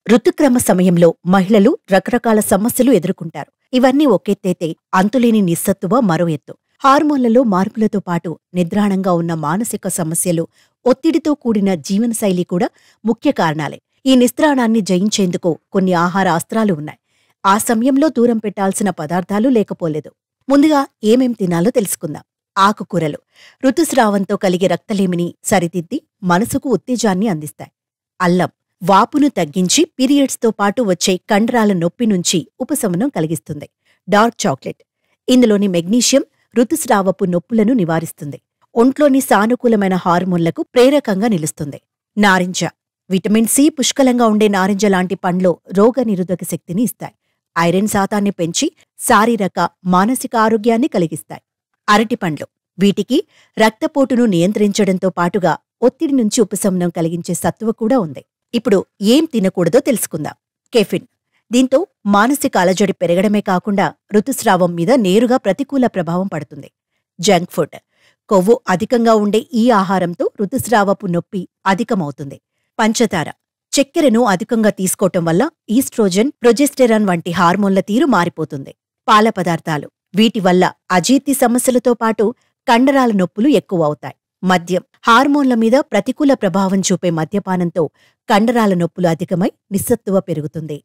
ఋతుక్రమ సమయంలో మహిళలు రకరకాల సమస్యలు ఎదుర్కొంటారు. ఇవన్నీ ఒకెత్తైతే అంతులేని నిస్సత్తువ మరో ఎత్తు. హార్మోన్లలో మార్పులతో పాటు నిద్రాణంగా ఉన్న మానసిక సమస్యలు, ఒత్తిడితో కూడిన జీవనశైలి కూడా ముఖ్య కారణాలే. ఈ నిస్త్రాణాన్ని జయించేందుకు కొన్ని ఆహార అస్త్రాలు ఉన్నాయి. ఆ సమయంలో దూరం పెట్టాల్సిన పదార్థాలు లేకపోలేదు. ముందుగా ఏమేం తినాలో తెలుసుకుందాం. ఆకుకూరలు ఋతుస్రావంతో కలిగే రక్తలేమిని సరిదిద్ది మనసుకు ఉత్తేజాన్ని అందిస్తాయి. అల్లం వాపును తగ్గించి పీరియడ్స్తో పాటు వచ్చే కండరాల నొప్పి నుంచి ఉపశమనం కలిగిస్తుంది. డార్క్ చాక్లెట్ ఇందులోని మెగ్నీషియం ఋతుస్రావపు నొప్పులను నివారిస్తుంది. ఒంట్లోని సానుకూలమైన హార్మోన్లకు ప్రేరకంగా నిలుస్తుంది. నారింజ విటమిన్ సి పుష్కలంగా ఉండే నారింజ లాంటి పండ్లు రోగనిరోధక శక్తిని ఇస్తాయి. ఐరన్ శాతాన్ని పెంచి శారీరక, మానసిక ఆరోగ్యాన్ని కలిగిస్తాయి. అరటిపండ్లు వీటికి రక్తపోటును నియంత్రించడంతో పాటుగా ఒత్తిడి నుంచి ఉపశమనం కలిగించే సత్తువ కూడా ఉంది. ఇప్పుడు ఏం తినకూడదో తెలుసుకుందాం. కెఫిన్ దీంతో మానసిక అలజడి పెరగడమే కాకుండా ఋతుస్రావం మీద నేరుగా ప్రతికూల ప్రభావం పడుతుంది. జంక్ ఫుడ్ కొవ్వు అధికంగా ఉండే ఈ ఆహారంతో ఋతుస్రావపు నొప్పి అధికమవుతుంది. పంచదార చక్కెరను అధికంగా తీసుకోవటం వల్ల ఈస్ట్రోజన్, ప్రొజెస్టెరాన్ వంటి హార్మోన్ల తీరు మారిపోతుంది. పాల పదార్థాలు వీటి వల్ల అజీర్తి సమస్యలతో పాటు కండరాల నొప్పులు ఎక్కువ అవుతాయి. మద్యం హార్మోన్ల మీద ప్రతికూల ప్రభావం చూపే మద్యపానంతో కండరాల నొప్పులు అధికమై నిస్సత్తువ పెరుగుతుంది.